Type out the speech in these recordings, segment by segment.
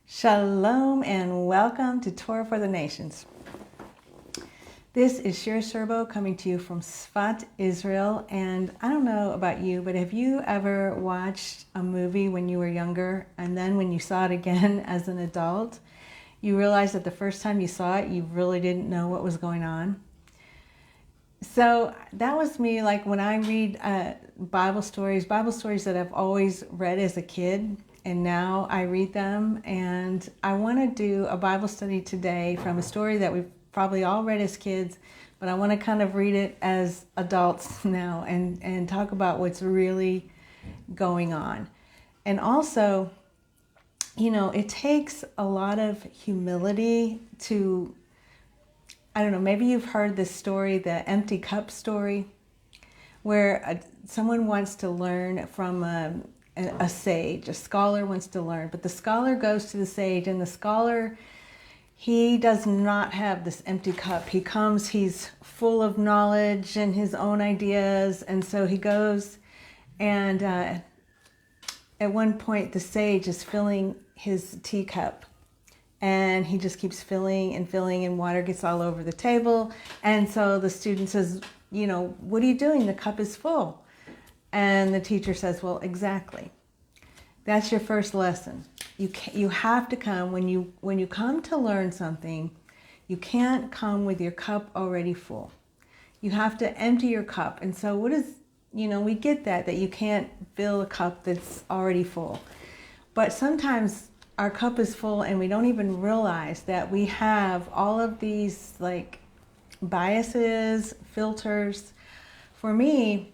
Shalom and welcome to Torah for the Nations. This is Shir Serbo coming to you from Sfat, Israel. And I don't know about you, but have you ever watched a movie when you were younger and then when you saw it again as an adult, you realized that the first time you saw it, you really didn't know what was going on? So that was me, like when I read Bible stories that I've always read as a kid, and now I read them. And I want to do a Bible study today from a story that we've probably all read as kids, but I want to kind of read it as adults now and talk about what's really going on. And also, you know, it takes a lot of humility to, I don't know, maybe you've heard this story, the empty cup story, where someone wants to learn from a sage, a scholar wants to learn, but the scholar goes to the sage, and the scholar, he does not have this empty cup. He comes, he's full of knowledge and his own ideas, and so he goes, and at one point the sage is filling his teacup, and he just keeps filling, and water gets all over the table. And so the student says, you know, what are you doing? The cup is full. And the teacher says, well, exactly. That's your first lesson. You have to come, when you come to learn something, you can't come with your cup already full. You have to empty your cup. And so we get that you can't fill a cup that's already full. But sometimes our cup is full and we don't even realize that we have all of these like biases, filters. For me,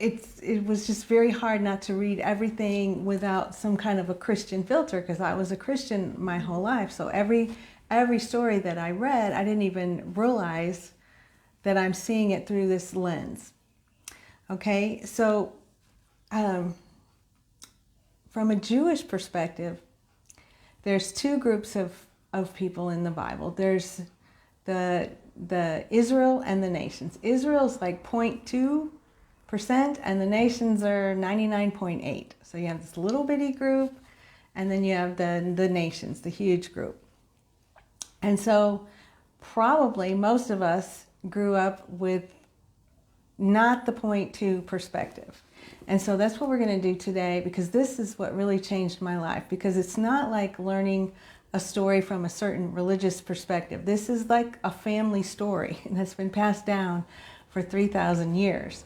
it was just very hard not to read everything without some kind of a Christian filter, because I was a Christian my whole life. So every story that I read, I didn't even realize that I'm seeing it through this lens. Okay, so from a Jewish perspective, there's two groups of people in the Bible. There's the Israel and the nations. Israel's like 0.2%, and the nations are 99.8%. So you have this little bitty group, and then you have the nations, the huge group. And so probably most of us grew up with not the 0.2 perspective. And so that's what we're going to do today, because this is what really changed my life, because it's not like learning a story from a certain religious perspective. This is like a family story that's been passed down for 3,000 years.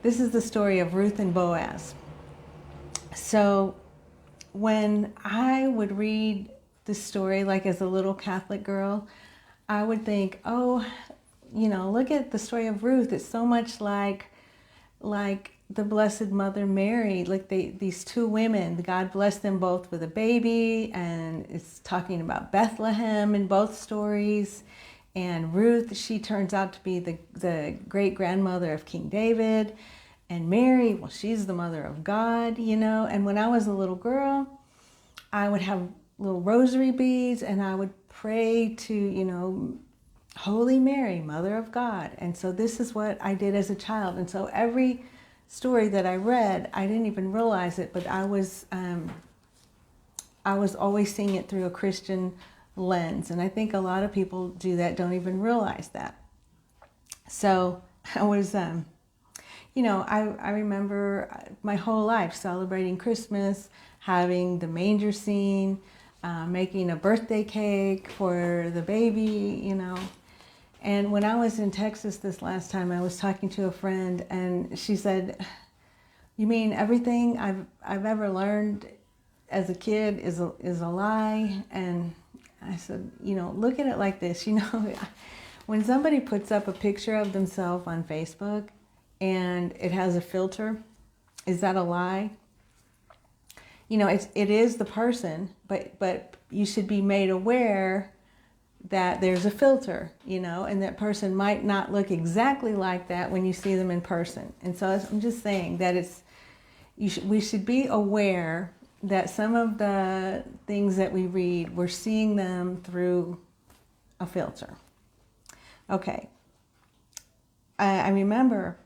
This is the story of Ruth and Boaz. So when I would read this story, like as a little Catholic girl, I would think, oh, you know, look at the story of Ruth. It's so much like the Blessed Mother Mary, like these two women, God blessed them both with a baby, and it's talking about Bethlehem in both stories. And Ruth, she turns out to be the great-grandmother of King David. And Mary, well, she's the mother of God, you know. And when I was a little girl, I would have little rosary beads, and I would pray to, you know, Holy Mary, Mother of God. And so this is what I did as a child. And so every story that I read, I didn't even realize it, but I was always seeing it through a Christian lens. And I think a lot of people do that, don't even realize that. So I was, you know, I remember my whole life celebrating Christmas, having the manger scene, making a birthday cake for the baby, you know. And when I was in Texas this last time, I was talking to a friend, and she said, you mean everything I've ever learned as a kid is a lie? And I said, you know, look at it like this. You know, when somebody puts up a picture of themselves on Facebook and it has a filter, is that a lie? You know, it is the person, but you should be made aware that there's a filter, you know, and that person might not look exactly like that when you see them in person. And so I'm just saying that we should be aware that some of the things that we read, we're seeing them through a filter. Okay. I remember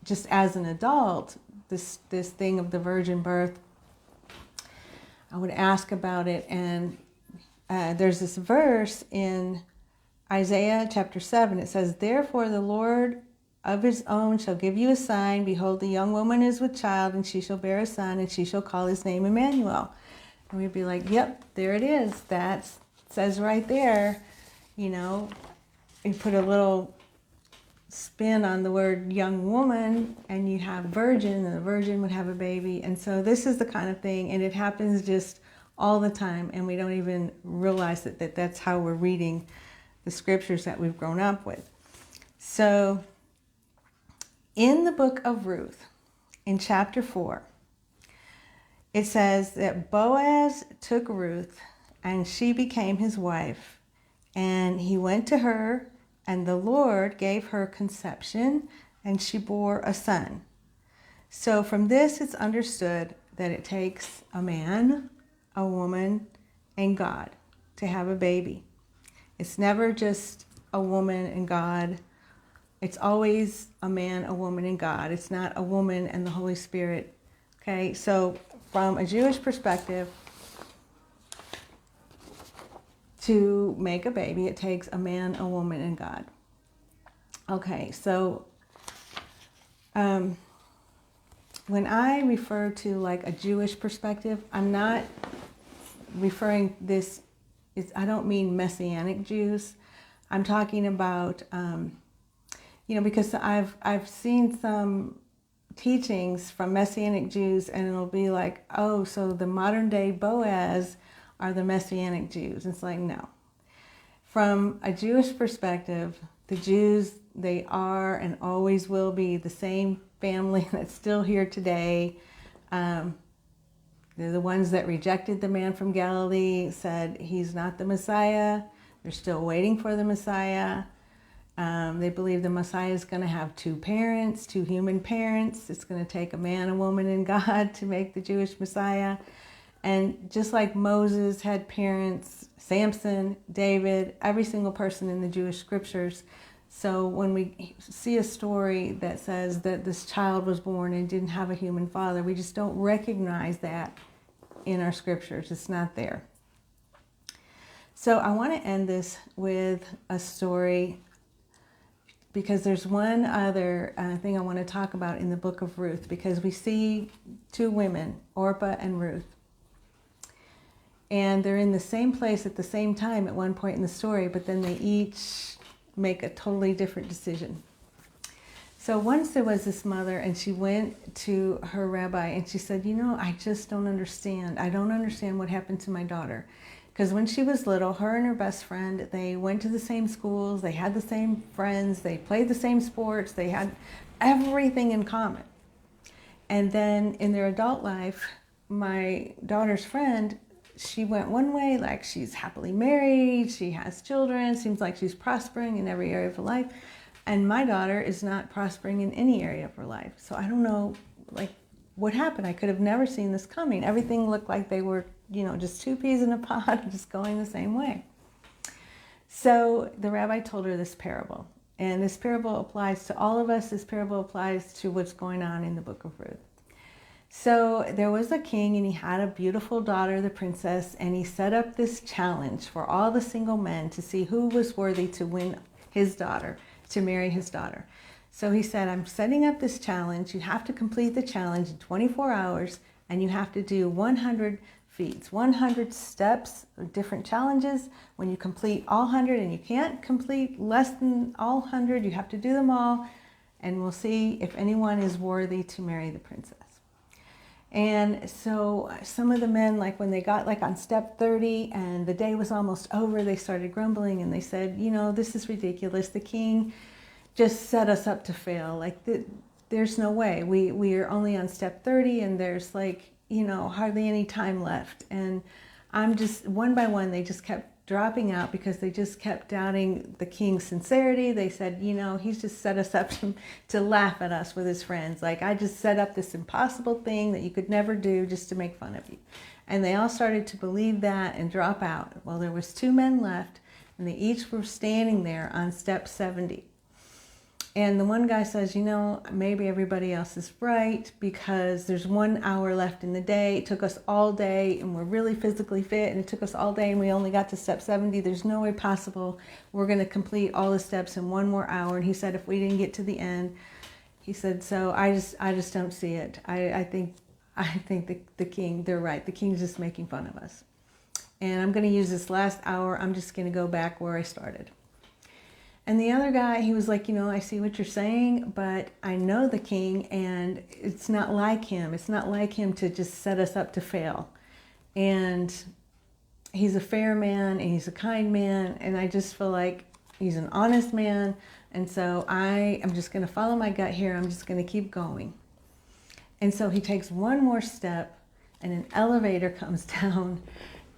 just as an adult, this thing of the virgin birth I would ask about it. And there's this verse in Isaiah chapter 7. It says, "Therefore the Lord of his own shall give you a sign. Behold, the young woman is with child, and she shall bear a son, and she shall call his name Emmanuel." And we'd be like, yep, there it is. That says right there, you know, you put a little spin on the word young woman, and you have virgin, and the virgin would have a baby. And so this is the kind of thing, and it happens just all the time, and we don't even realize that that's how we're reading the scriptures that we've grown up with. So in the book of Ruth, in chapter 4, it says that Boaz took Ruth, and she became his wife, and he went to her, and the Lord gave her conception, and she bore a son. So from this, it's understood that it takes a man, a woman, and God to have a baby. It's never just a woman and God. It's always a man, a woman, and God. It's not a woman and the Holy Spirit. Okay, so from a Jewish perspective, to make a baby, it takes a man, a woman, and God. Okay, so when I refer to like a Jewish perspective, I'm not referring this, I don't mean Messianic Jews. I'm talking about, because I've seen some teachings from Messianic Jews, and it'll be like, oh, so the modern day Boaz are the Messianic Jews. It's like, no. From a Jewish perspective, the Jews, they are and always will be the same family that's still here today. They're the ones that rejected the man from Galilee, said he's not the Messiah. They're still waiting for the Messiah. They believe the Messiah is going to have two parents, two human parents. It's going to take a man, a woman, and God to make the Jewish Messiah. And just like Moses had parents, Samson, David, every single person in the Jewish scriptures. So when we see a story that says that this child was born and didn't have a human father, we just don't recognize that in our scriptures. It's not there. So I want to end this with a story, because there's one other thing I want to talk about in the book of Ruth, because we see two women, Orpah and Ruth. And they're in the same place at the same time at one point in the story, but then they each make a totally different decision. So once there was this mother, and she went to her rabbi, and she said, I just don't understand. I don't understand what happened to my daughter. Because when she was little, her and her best friend, they went to the same schools, they had the same friends, they played the same sports, they had everything in common. And then in their adult life, my daughter's friend, she went one way, like she's happily married, she has children, seems like she's prospering in every area of her life. And my daughter is not prospering in any area of her life. So I don't know, what happened. I could have never seen this coming. Everything looked like they were, just two peas in a pod, just going the same way. So the rabbi told her this parable. And this parable applies to all of us. This parable applies to what's going on in the book of Ruth. So there was a king, and he had a beautiful daughter, the princess, and he set up this challenge for all the single men to see who was worthy to win his daughter, to marry his daughter. So he said, I'm setting up this challenge. You have to complete the challenge in 24 hours, and you have to do 100 feats, 100 steps, different challenges. When you complete all 100, and you can't complete less than all 100, you have to do them all, and we'll see if anyone is worthy to marry the princess. And so some of the men, when they got on step 30 and the day was almost over, they started grumbling, and they said, this is ridiculous. The king just set us up to fail. There's no way. We are only on step 30, and there's hardly any time left. And I'm just, one by one, they just kept dropping out because they just kept doubting the king's sincerity. They said, he's just set us up to laugh at us with his friends. I just set up this impossible thing that you could never do just to make fun of you. And they all started to believe that and drop out. Well, there was two men left, and they each were standing there on step 70. And the one guy says, maybe everybody else is right because there's 1 hour left in the day. It took us all day and we're really physically fit, and it took us all day and we only got to step 70. There's no way possible we're going to complete all the steps in 1 more hour. And he said, if we didn't get to the end, he said, so I just don't see it. I think the king, they're right. The king's just making fun of us. And I'm going to use this last hour. I'm just going to go back where I started. And the other guy, he was like, I see what you're saying, but I know the king, and it's not like him. It's not like him to just set us up to fail. And he's a fair man, and he's a kind man, and I just feel like he's an honest man. And so I am just going to follow my gut here. I'm just going to keep going. And so he takes one more step, and an elevator comes down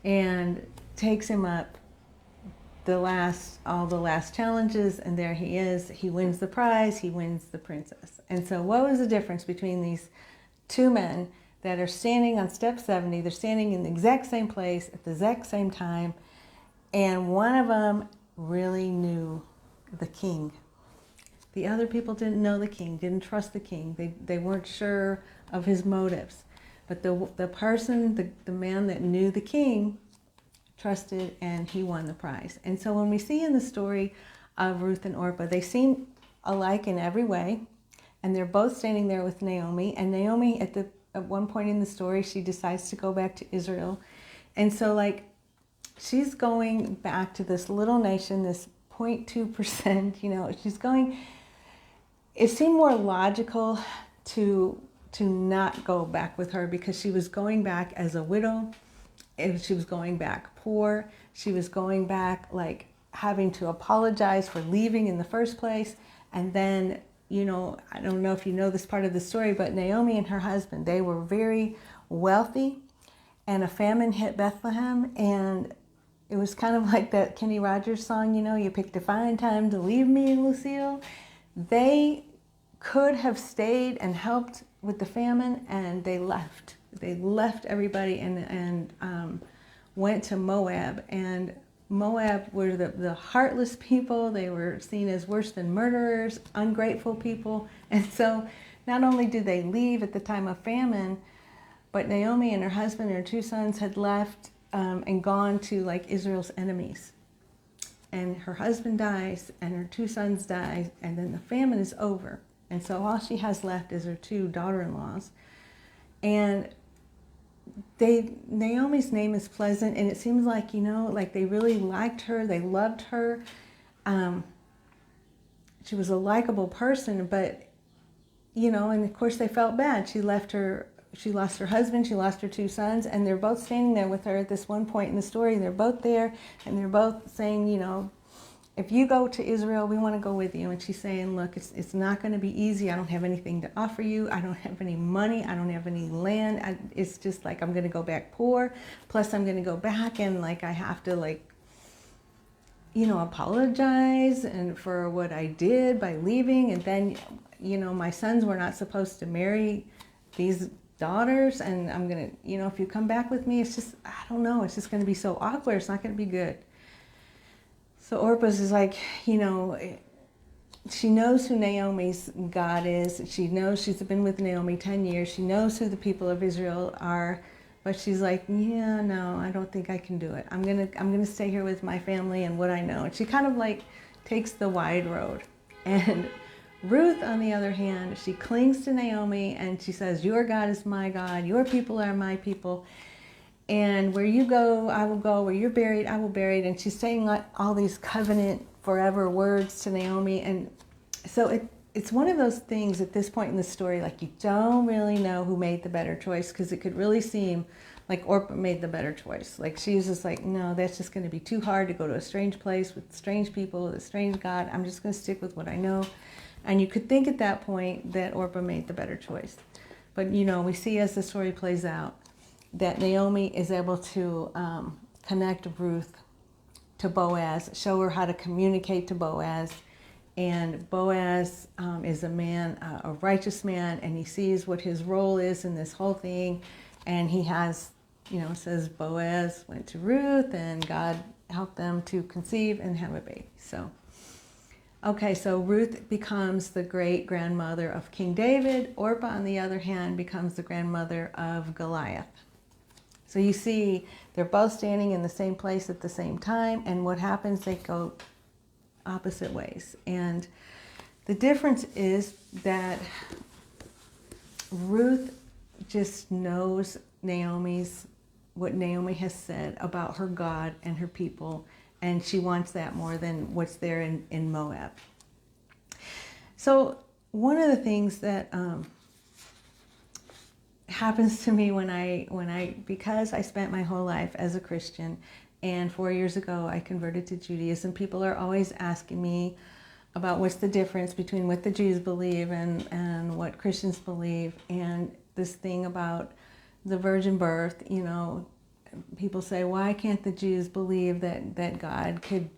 and takes him up all the last challenges, and there he is. He wins the prize. He wins the princess. And so what was the difference between these two men that are standing on step 70? They're standing in the exact same place at the exact same time, and one of them really knew the king. The other people didn't know the king, didn't trust the king. They weren't sure of his motives. But the person, the man that knew the king, trusted, and he won the prize. And so when we see in the story of Ruth and Orpah, they seem alike in every way, and they're both standing there with Naomi. And Naomi, at one point in the story, she decides to go back to Israel. And so she's going back to this little nation, this 0.2%, she's going. It seemed more logical to not go back with her, because she was going back as a widow, and she was going back poor. She was going back having to apologize for leaving in the first place. And then, I don't know if you know this part of the story, but Naomi and her husband, they were very wealthy, and a famine hit Bethlehem, and it was kind of like that Kenny Rogers song, you picked a fine time to leave me, Lucille. They could have stayed and helped with the famine, and they left. They left everybody and went to Moab. And Moab were the heartless people. They were seen as worse than murderers, ungrateful people. And so not only did they leave at the time of famine, but Naomi and her husband and her 2 sons had left and gone to Israel's enemies. And her husband dies, and her 2 sons die, and then the famine is over. And so all she has left is her 2 daughter-in-laws. And Naomi's name is pleasant, and it seems like, they really liked her. They loved her. She was a likable person, but, and of course they felt bad. She lost her husband, she lost her 2 sons, and they're both standing there with her at this one point in the story. They're both there, and they're both saying, if you go to Israel, we want to go with you. And she's saying, look, it's not going to be easy. I don't have anything to offer you. I don't have any money. I don't have any land. It's just I'm going to go back poor. Plus, I'm going to go back and I have to apologize and for what I did by leaving. And then, my sons were not supposed to marry these daughters. And I'm going to, if you come back with me, it's just, I don't know. It's just going to be so awkward. It's not going to be good. So Orpah's is she knows who Naomi's God is. She knows she's been with Naomi 10 years. She knows who the people of Israel are, but she's like, yeah, no, I don't think I can do it. I'm gonna stay here with my family and what I know. And she kind of takes the wide road. And Ruth, on the other hand, she clings to Naomi and she says, your God is my God. Your people are my people. And where you go, I will go. Where you're buried, I will bury. And she's saying all these covenant forever words to Naomi. And so it's one of those things at this point in the story, you don't really know who made the better choice, because it could really seem like Orpah made the better choice. She was just no, that's just going to be too hard to go to a strange place with strange people, with a strange God. I'm just going to stick with what I know. And you could think at that point that Orpah made the better choice. But, we see as the story plays out, that Naomi is able to connect Ruth to Boaz, show her how to communicate to Boaz. And Boaz is a man, a righteous man, and he sees what his role is in this whole thing. And he has, says Boaz went to Ruth, and God helped them to conceive and have a baby. So Okay, so Ruth becomes the great-grandmother of King David. Orpah, on the other hand, becomes the grandmother of Goliath. So you see, they're both standing in the same place at the same time, and what happens, they go opposite ways. And the difference is that Ruth just knows what Naomi has said about her God and her people, and she wants that more than what's there in Moab. So one of the things that happens to me because I spent my whole life as a Christian, and 4 years ago I converted to Judaism, people are always asking me about what's the difference between what the Jews believe and what Christians believe, and this thing about the virgin birth. People say, why can't the Jews believe that God could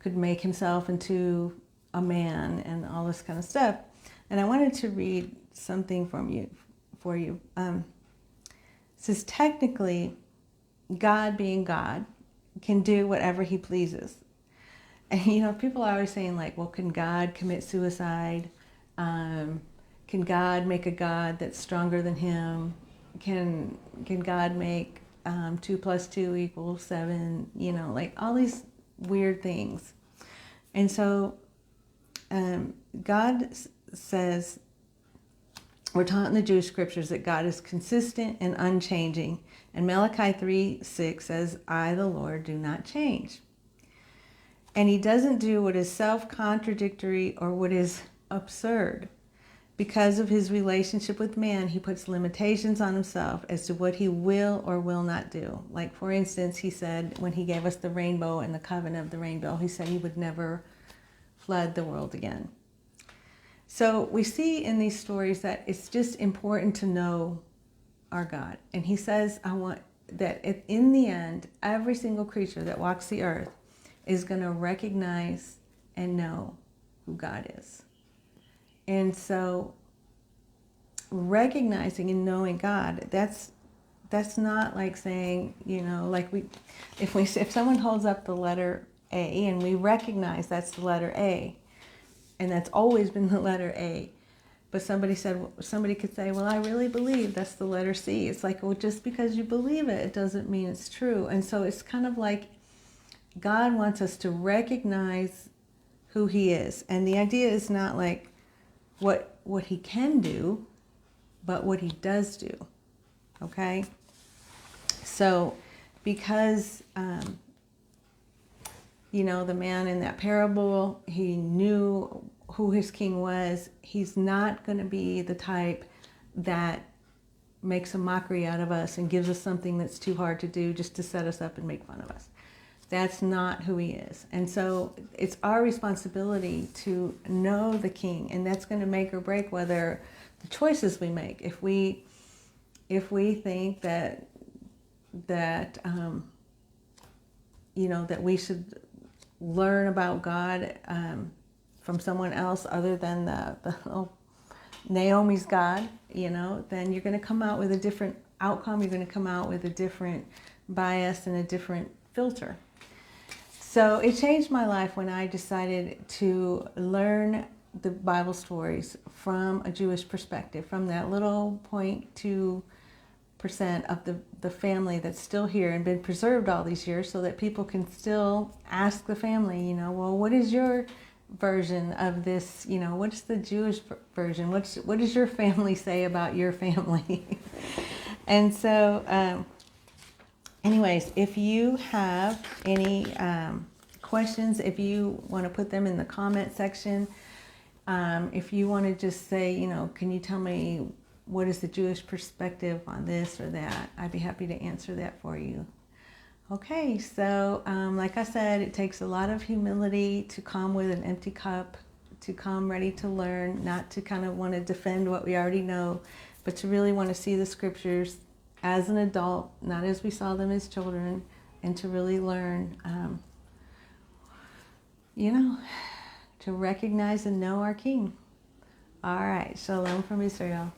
make himself into a man and all this kind of stuff? And I wanted to read something for you. It says, technically, God being God can do whatever he pleases. And people are always saying, like, well, can God commit suicide? Can God make a God that's stronger than him? Can God make 2 + 2 = 7? Like all these weird things. And so God says, we're taught in the Jewish scriptures that God is consistent and unchanging. And Malachi 3:6 says, I, the Lord, do not change. And he doesn't do what is self-contradictory or what is absurd. Because of his relationship with man, he puts limitations on himself as to what he will or will not do. Like, for instance, he said when he gave us the rainbow and the covenant of the rainbow, he said he would never flood the world again. So we see in these stories that it's just important to know our God. And he says, I want that in the end, every single creature that walks the earth is going to recognize and know who God is. And so recognizing and knowing God, that's not like saying, like if someone holds up the letter A and we recognize that's the letter A, and that's always been the letter A, but somebody could say, well, I really believe that's the letter C. It's like, well, just because you believe it doesn't mean it's true. And so it's kind of like God wants us to recognize who he is. And the idea is not like what he can do, but what he does do. Okay? So because the man in that parable, he knew who his king was. He's not going to be the type that makes a mockery out of us and gives us something that's too hard to do just to set us up and make fun of us. That's not who he is. And so it's our responsibility to know the king, and that's going to make or break whether the choices we make. If we think that we should learn about God from someone else other than the Naomi's God, then you're going to come out with a different outcome. You're going to come out with a different bias and a different filter. So it changed my life when I decided to learn the Bible stories from a Jewish perspective, from that little 0.2% of the family that's still here and been preserved all these years, so that people can still ask the family, well, what is your version of this? What's the Jewish version? What does your family say about your family? And so anyways, if you have any questions, if you want to put them in the comment section, if you want to just say, can you tell me what is the Jewish perspective on this or that, I'd be happy to answer that for you. Okay, so like I said, it takes a lot of humility to come with an empty cup, to come ready to learn, not to kind of want to defend what we already know, but to really want to see the scriptures as an adult, not as we saw them as children, and to really learn, to recognize and know our King. All right, shalom from Israel.